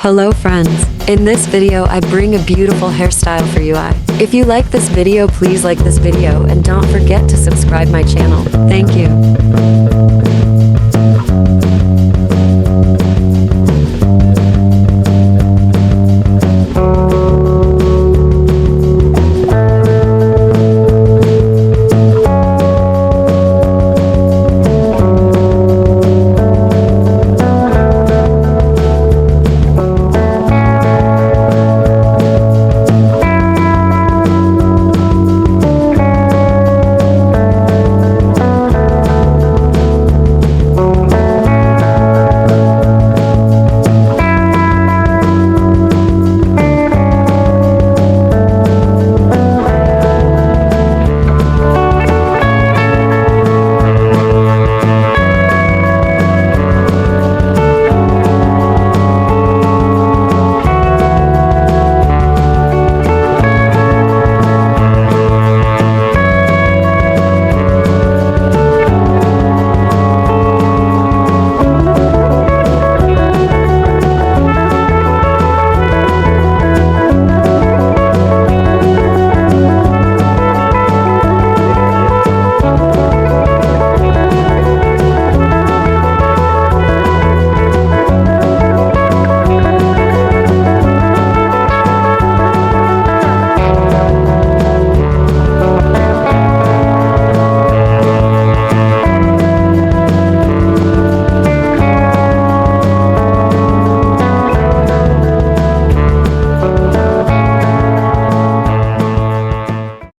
Hello friends, in this video I bring a beautiful hairstyle for you. If you like this video, please like this video and don't forget to subscribe my channel. Thank you.